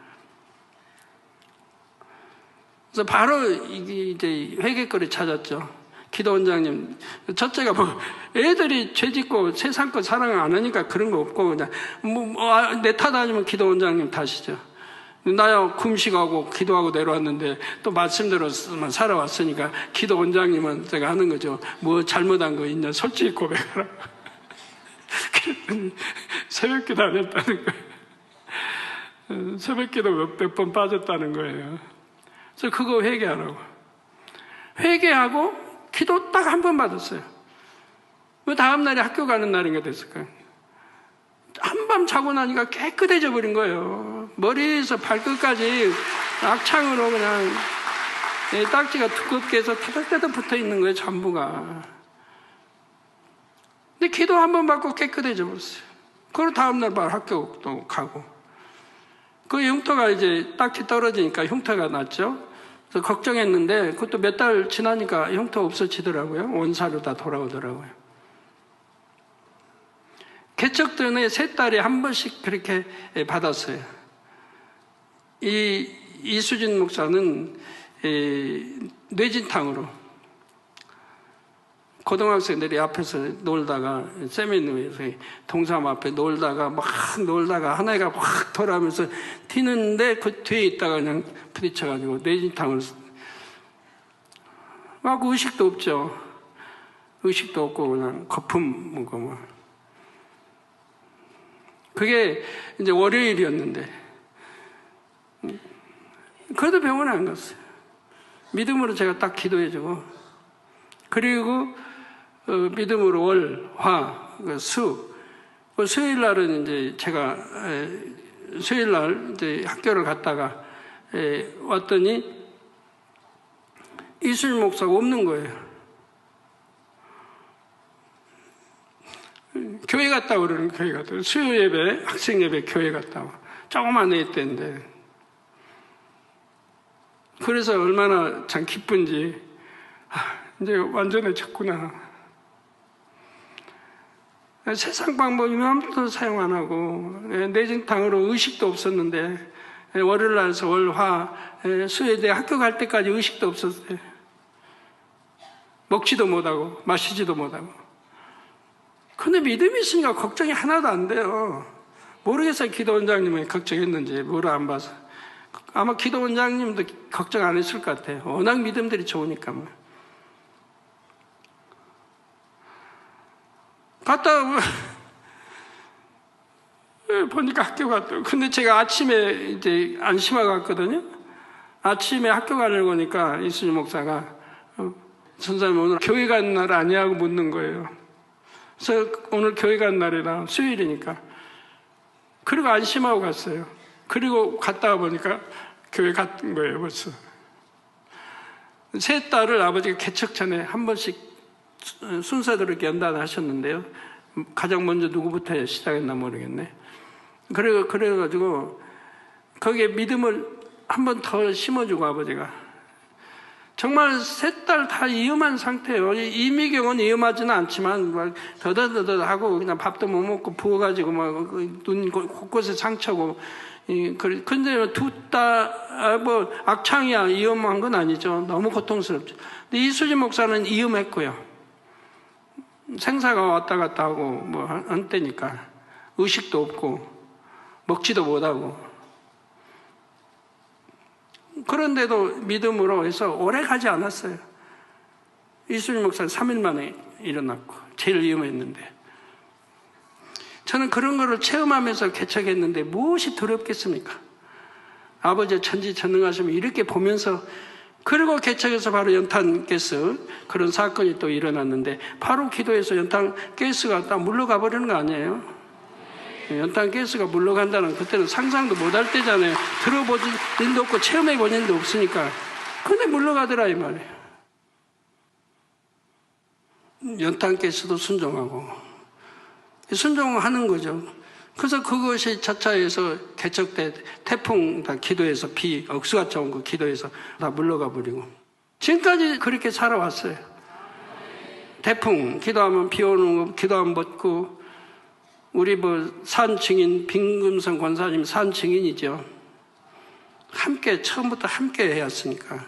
그래서 바로 이제 회개거리 찾았죠. 기도 원장님, 첫째가 뭐 애들이 죄 짓고 세상 거 사랑 안 하니까 그런 거 없고 그냥 내 탓 아니면 기도 원장님 탓이죠. 나야 금식하고 기도하고 내려왔는데 또 말씀대로만 살아왔으니까 기도 원장님은 제가 하는 거죠. 뭐 잘못한 거 있냐 솔직히 고백하라. 새벽기도 안 했다는 거예요. 새벽기도 몇 번 빠졌다는 거예요. 그래서 그거 회개하라고. 회개하고 기도 딱 한 번 받았어요. 그 다음 날이 학교 가는 날인가 됐을까요? 한밤 자고 나니까 깨끗해져 버린 거예요. 머리에서 발끝까지 악창으로 그냥 딱지가 두껍게 해서 타닥타닥 붙어 있는 거예요, 전부가. 근데 기도 한 번 받고 깨끗해져 버렸어요. 그리고 다음날 바로 학교도 가고. 그 흉터가 이제 딱지 떨어지니까 흉터가 났죠. 그래서 걱정했는데 그것도 몇 달 지나니까 흉터 없어지더라고요. 원사로 다 돌아오더라고요. 개척 전에 3달에 한 번씩 그렇게 받았어요. 이수진 목사는 뇌진탕으로 고등학생들이 앞에서 놀다가 세미나에서 동삼 앞에 놀다가 하나가 확 돌아오면서 튀는데 그 뒤에 있다가 그냥 부딪혀가지고 뇌진탕을 막 의식도 없죠. 의식도 없고 그냥 거품 먹고 뭐. 그게 이제 월요일이었는데 그래도 병원에 안 갔어요. 믿음으로 제가 딱 기도해주고 그리고 믿음으로 월, 화, 수. 수요일 날은 이제 제가 수요일 날 이제 학교를 갔다가 왔더니 이수진 목사가 없는 거예요. 교회 갔다 그러는 교회 갔다. 수요 예배, 학생 예배 교회 갔다 와. 조그만 애 때인데. 그래서 얼마나 참 기쁜지. 이제 완전해졌구나. 세상 방법 이만도 사용 안 하고 뇌진탕으로 의식도 없었는데 월요일 날에서 월화 수요일에 학교 갈 때까지 의식도 없었어요. 먹지도 못하고 마시지도 못하고. 근데 믿음이 있으니까 걱정이 하나도 안 돼요. 모르겠어요. 기도 원장님은 걱정했는지 뭐를 안 봐서. 아마 기도 원장님도 걱정 안 했을 것 같아요. 워낙 믿음들이 좋으니까 뭐. 갔다 보니까 학교 갔다. 근데 제가 아침에 이제 안심하고 갔거든요. 아침에 학교 가려고 하니까 이수진 목사가 선생님 오늘 교회 가는 날 아니냐고 묻는 거예요. 그래서 오늘 교회 가는 날이라 수요일이니까. 그리고 안심하고 갔어요. 그리고 갔다 보니까 교회 갔던 거예요, 벌써. 세 딸을 아버지가 개척 전에 한 번씩 순서대로 이렇게 연단을 하셨는데요. 가장 먼저 누구부터 시작했나 모르겠네. 그래가지고 거기에 믿음을 한 번 더 심어주고 아버지가. 정말 세 딸 다 위험한 상태예요. 이미경은 위험하지는 않지만 막 더더더더하고 그냥 밥도 못 먹고 부어가지고 막 눈 곳곳에 상처고. 근데 두 딸 뭐 악창이야 위험한 건 아니죠. 너무 고통스럽죠. 근데 이수진 목사는 위험했고요. 생사가 왔다 갔다 하고 뭐 한때니까 의식도 없고 먹지도 못하고 그런데도 믿음으로 해서 오래 가지 않았어요. 이수진 목사는 3일 만에 일어났고 제일 위험했는데 저는 그런 거를 체험하면서 개척했는데 무엇이 두렵겠습니까? 아버지의 천지전능하심을 이렇게 보면서 그리고 개척에서 바로 연탄가스 그런 사건이 또 일어났는데 바로 기도해서 연탄가스가 딱 물러가 버리는 거 아니에요? 연탄가스가 물러간다는 그때는 상상도 못할 때잖아요. 들어보진 일도 없고 체험해본 일도 없으니까. 근데 물러가더라 이 말이에요. 연탄가스도 순종하고 순종하는 거죠. 그래서 그것이 차차해서 개척 때 태풍 다 기도해서 비 억수같이 온 거 기도해서 다 물러가 버리고 지금까지 그렇게 살아왔어요. 태풍 기도하면 비 오는 거 기도하면 뻗고 우리 뭐 산 증인 빈금성 권사님 산 증인이죠. 함께 처음부터 함께 해왔으니까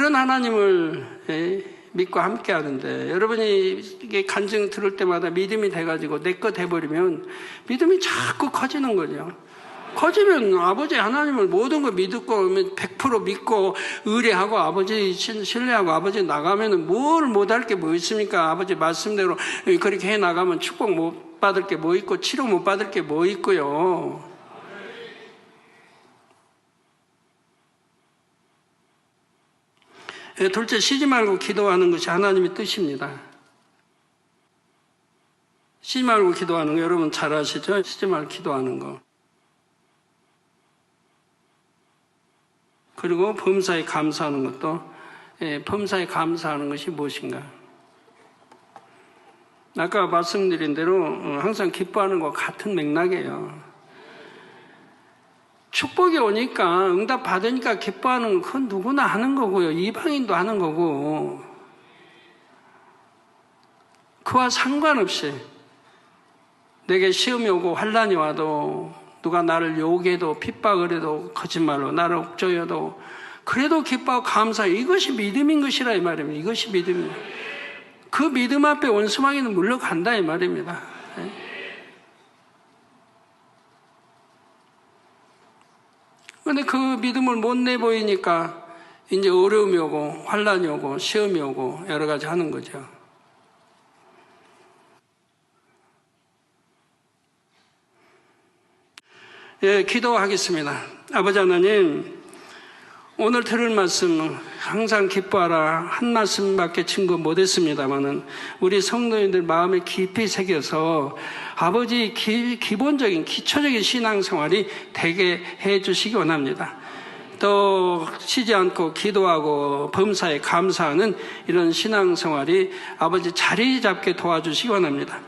그런 하나님을 믿고 함께 하는데, 여러분이 이게 간증 들을 때마다 믿음이 돼가지고 내 거 돼버리면 믿음이 자꾸 커지는 거죠. 커지면 아버지 하나님을 모든 거 믿고 100% 믿고 의뢰하고 아버지 신뢰하고 아버지 나가면 뭘 못할 게 뭐 있습니까? 아버지 말씀대로 그렇게 해 나가면 축복 못 받을 게 뭐 있고 치료 못 받을 게 뭐 있고요. 둘째, 쉬지 말고 기도하는 것이 하나님의 뜻입니다. 쉬지 말고 기도하는 거 여러분 잘 아시죠? 쉬지 말고 기도하는 거. 그리고 범사에 감사하는 것도, 범사에 감사하는 것이 무엇인가? 아까 말씀드린 대로 항상 기뻐하는 것 같은 맥락이에요. 축복이 오니까 응답 받으니까 기뻐하는 건 그건 누구나 하는 거고요. 이방인도 하는 거고. 그와 상관없이 내게 시험이 오고 환난이 와도 누가 나를 욕해도 핍박을 해도 거짓말로 나를 옥죄어도 그래도 기뻐하고 감사해. 이것이 믿음인 것이라 이 말입니다. 이것이 믿음입니다. 그 믿음 앞에 원수마귀는 물러간다 이 말입니다. 그런데 그 믿음을 못 내보이니까 이제 어려움이 오고 환난이 오고 시험이 오고 여러 가지 하는 거죠. 기도하겠습니다. 아버지 하나님, 오늘 들을 말씀 항상 기뻐하라 한 말씀밖에 증거 못했습니다만은 우리 성도님들 마음에 깊이 새겨서 아버지 기본적인 기초적인 신앙생활이 되게 해주시기 원합니다. 또 쉬지 않고 기도하고 범사에 감사하는 이런 신앙생활이 아버지 자리 잡게 도와주시기 원합니다.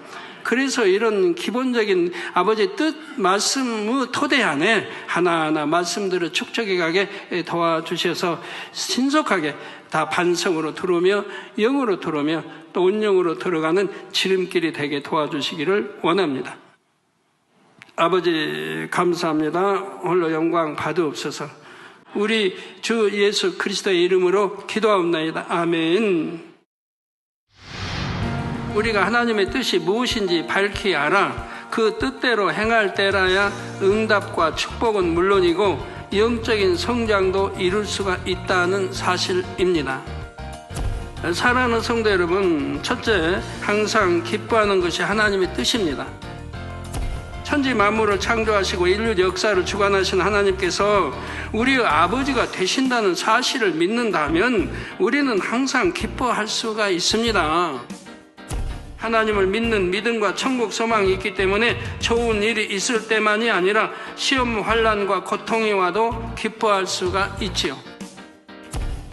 그래서 이런 기본적인 아버지의 뜻, 말씀의 토대 안에 하나하나 말씀들을 축적해 가게 도와주셔서 신속하게 다 반성으로 들어오며 영으로 들어오며 또 온영으로 들어가는 지름길이 되게 도와주시기를 원합니다. 아버지 감사합니다. 홀로 영광 받으옵소서. 우리 주 예수 그리스도의 이름으로 기도하옵나이다. 아멘. 우리가 하나님의 뜻이 무엇인지 밝히 알아 그 뜻대로 행할 때라야 응답과 축복은 물론이고 영적인 성장도 이룰 수가 있다는 사실입니다. 사랑하는 성도 여러분, 첫째, 항상 기뻐하는 것이 하나님의 뜻입니다. 천지 만물을 창조하시고 인류 역사를 주관하신 하나님께서 우리의 아버지가 되신다는 사실을 믿는다면 우리는 항상 기뻐할 수가 있습니다. 하나님을 믿는 믿음과 천국 소망이 있기 때문에 좋은 일이 있을 때만이 아니라 시험, 환난과 고통이 와도 기뻐할 수가 있지요.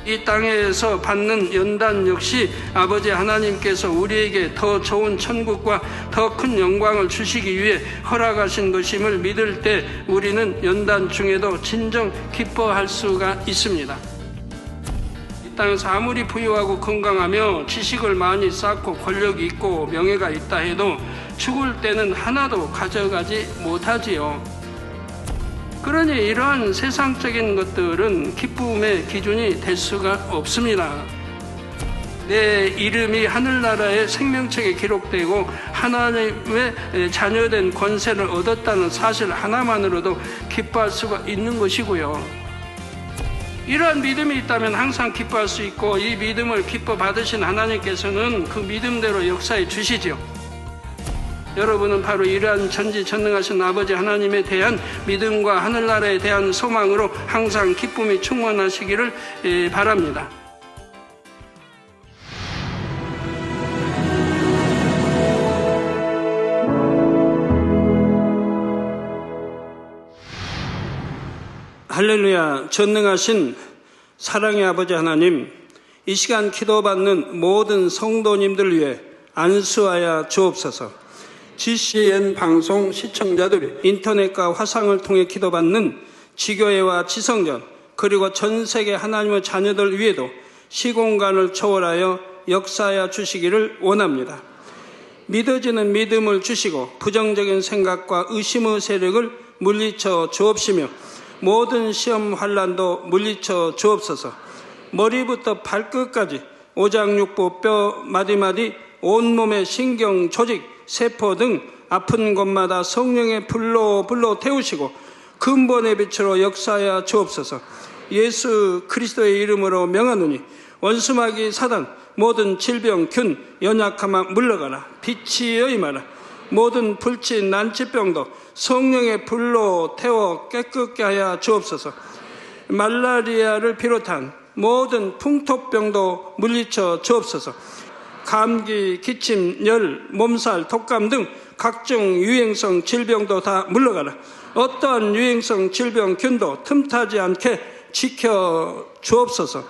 이 땅에서 받는 연단 역시 아버지 하나님께서 우리에게 더 좋은 천국과 더 큰 영광을 주시기 위해 허락하신 것임을 믿을 때 우리는 연단 중에도 진정 기뻐할 수가 있습니다. 땅에서 아무리 부유하고 건강하며 지식을 많이 쌓고 권력이 있고 명예가 있다 해도 죽을 때는 하나도 가져가지 못하지요. 그러니 이러한 세상적인 것들은 기쁨의 기준이 될 수가 없습니다. 내 이름이 하늘나라의 생명책에 기록되고 하나님의 자녀된 권세를 얻었다는 사실 하나만으로도 기뻐할 수가 있는 것이고요. 이러한 믿음이 있다면 항상 기뻐할 수 있고 이 믿음을 기뻐 받으신 하나님께서는 그 믿음대로 역사해 주시죠. 여러분은 바로 이러한 전지전능하신 아버지 하나님에 대한 믿음과 하늘나라에 대한 소망으로 항상 기쁨이 충만하시기를 바랍니다. 할렐루야. 전능하신 사랑의 아버지 하나님, 이 시간 기도받는 모든 성도님들 위해 안수하여 주옵소서. GCN 방송 시청자들이 인터넷과 화상을 통해 기도받는 지교회와 지성전 그리고 전 세계 하나님의 자녀들 위에도 시공간을 초월하여 역사하여 주시기를 원합니다. 믿어지는 믿음을 주시고 부정적인 생각과 의심의 세력을 물리쳐 주옵시며 모든 시험 환난도 물리쳐 주옵소서. 머리부터 발끝까지 오장육부, 뼈, 마디마디, 온몸의 신경, 조직, 세포 등 아픈 곳마다 성령의 불로 태우시고 근본의 빛으로 역사하여 주옵소서. 예수 그리스도의 이름으로 명하노니 원수마귀 사단, 모든 질병, 균, 연약함아 물러가라. 빛이여 임하라. 모든 불치, 난치병도 성령의 불로 태워 깨끗게 하여 주옵소서. 말라리아를 비롯한 모든 풍토병도 물리쳐 주옵소서. 감기, 기침, 열, 몸살, 독감 등 각종 유행성 질병도 다 물러가라. 어떠한 유행성 질병, 균도 틈타지 않게 지켜 주옵소서.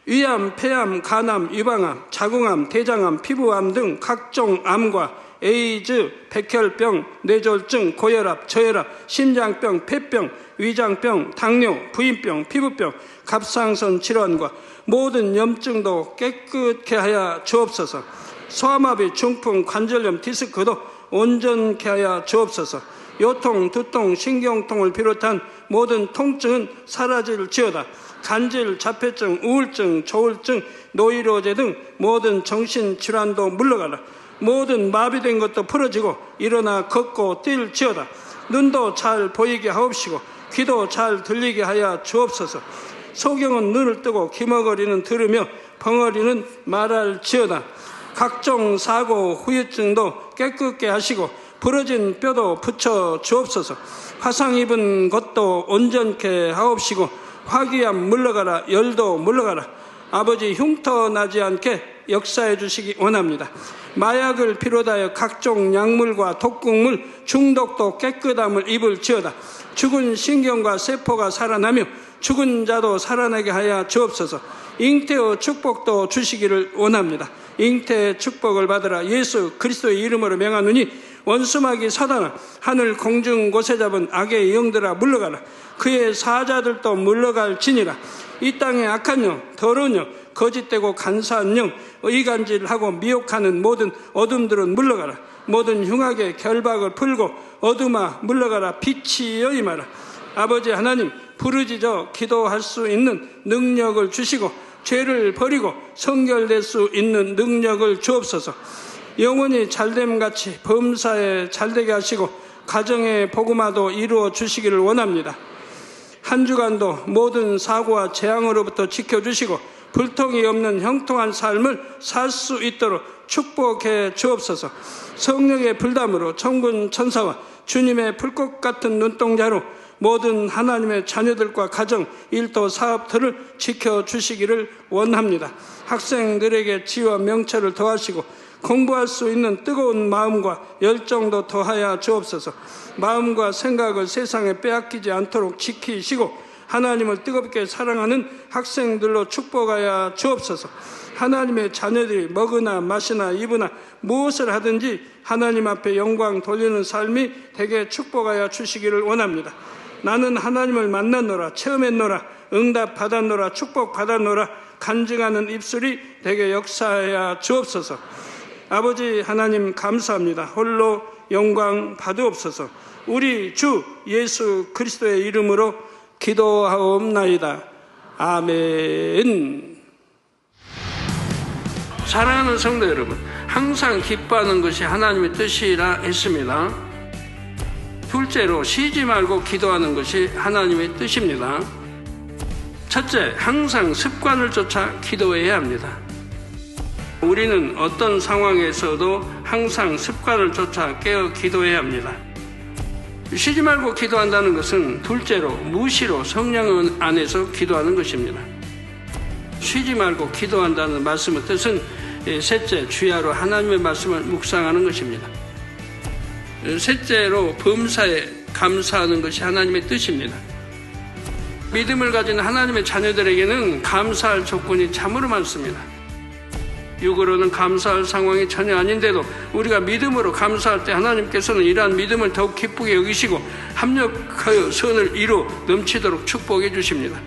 위암, 폐암, 간암, 유방암, 자궁암, 대장암, 피부암 등 각종 암과 에이즈, 백혈병, 뇌졸중, 고혈압, 저혈압, 심장병, 폐병, 위장병, 당뇨, 부인병, 피부병, 갑상선 질환과 모든 염증도 깨끗게 하여 주옵소서. 소아마비, 중풍, 관절염, 디스크도 온전케 하여 주옵소서. 요통, 두통, 신경통을 비롯한 모든 통증은 사라질지어다. 간질, 자폐증, 우울증, 조울증, 노이로제 등 모든 정신질환도 물러가라. 모든 마비된 것도 풀어지고 일어나 걷고 뛸지어다. 눈도 잘 보이게 하옵시고 귀도 잘 들리게 하여 주옵소서. 소경은 눈을 뜨고 기머거리는 들으며 벙어리는 말할지어다. 각종 사고, 후유증도 깨끗게 하시고 부러진 뼈도 붙여 주옵소서. 화상 입은 것도 온전케 하옵시고 화기암 물러가라. 열도 물러가라. 아버지 흉터 나지 않게 역사해 주시기 원합니다. 마약을 비롯하여 각종 약물과 독극물 중독도 깨끗함을 입을지어다. 죽은 신경과 세포가 살아나며 죽은 자도 살아나게 하여 주옵소서. 잉태의 축복도 주시기를 원합니다. 잉태의 축복을 받으라. 예수 그리스도의 이름으로 명하노니 원수마귀 사단아, 하늘 공중 곳에 잡은 악의 영들아 물러가라. 그의 사자들도 물러갈지니라. 이 땅의 악한 영, 더러운 영, 거짓되고 간사한 영, 의간질하고 미혹하는 모든 어둠들은 물러가라. 모든 흉악의 결박을 풀고 어둠아 물러가라. 빛이여 임하라. 아버지 하나님, 부르짖어 기도할 수 있는 능력을 주시고 죄를 버리고 성결될 수 있는 능력을 주옵소서. 영원히 잘됨같이 범사에 잘되게 하시고 가정의 복음화도 이루어 주시기를 원합니다. 한 주간도 모든 사고와 재앙으로부터 지켜주시고 불통이 없는 형통한 삶을 살 수 있도록 축복해 주옵소서. 성령의 불담으로 천군 천사와 주님의 불꽃 같은 눈동자로 모든 하나님의 자녀들과 가정, 일도, 사업들을 지켜주시기를 원합니다. 학생들에게 지혜와 명철을 더하시고 공부할 수 있는 뜨거운 마음과 열정도 더하여 주옵소서. 마음과 생각을 세상에 빼앗기지 않도록 지키시고 하나님을 뜨겁게 사랑하는 학생들로 축복하여 주옵소서. 하나님의 자녀들이 먹으나 마시나 입으나 무엇을 하든지 하나님 앞에 영광 돌리는 삶이 되게 축복하여 주시기를 원합니다. 나는 하나님을 만났노라, 체험했노라, 응답 받았노라, 축복 받았노라 간증하는 입술이 되게 역사하여 주옵소서. 아버지 하나님 감사합니다. 홀로 영광 받으옵소서. 우리 주 예수 그리스도의 이름으로 기도하옵나이다. 아멘. 사랑하는 성도 여러분, 항상 기뻐하는 것이 하나님의 뜻이라 했습니다. 둘째로, 쉬지 말고 기도하는 것이 하나님의 뜻입니다. 첫째, 항상 습관을 쫓아 기도해야 합니다. 우리는 어떤 상황에서도 항상 습관을 쫓아 깨어 기도해야 합니다. 쉬지 말고 기도한다는 것은 둘째로, 무시로 성령 안에서 기도하는 것입니다. 쉬지 말고 기도한다는 말씀의 뜻은 셋째, 주야로 하나님의 말씀을 묵상하는 것입니다. 셋째로, 범사에 감사하는 것이 하나님의 뜻입니다. 믿음을 가진 하나님의 자녀들에게는 감사할 조건이 참으로 많습니다. 육으로는 감사할 상황이 전혀 아닌데도 우리가 믿음으로 감사할 때 하나님께서는 이러한 믿음을 더욱 기쁘게 여기시고 합력하여 선을 이루 넘치도록 축복해 주십니다.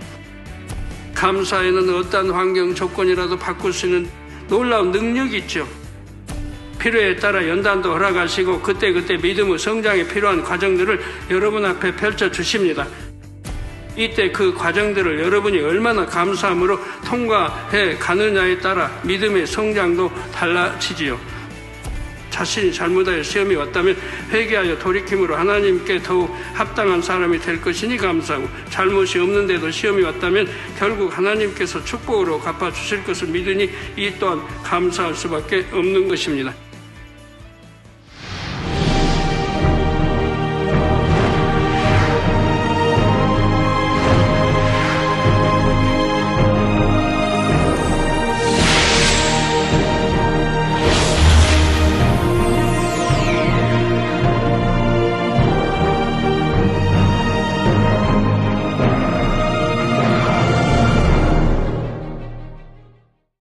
감사에는 어떠한 환경 조건이라도 바꿀 수 있는 놀라운 능력이 있죠. 필요에 따라 연단도 허락하시고 그때그때 믿음의 성장에 필요한 과정들을 여러분 앞에 펼쳐 주십니다. 이때 그 과정들을 여러분이 얼마나 감사함으로 통과해 가느냐에 따라 믿음의 성장도 달라지지요. 자신이 잘못하여 시험이 왔다면 회개하여 돌이킴으로 하나님께 더욱 합당한 사람이 될 것이니 감사하고, 잘못이 없는데도 시험이 왔다면 결국 하나님께서 축복으로 갚아주실 것을 믿으니 이 또한 감사할 수밖에 없는 것입니다.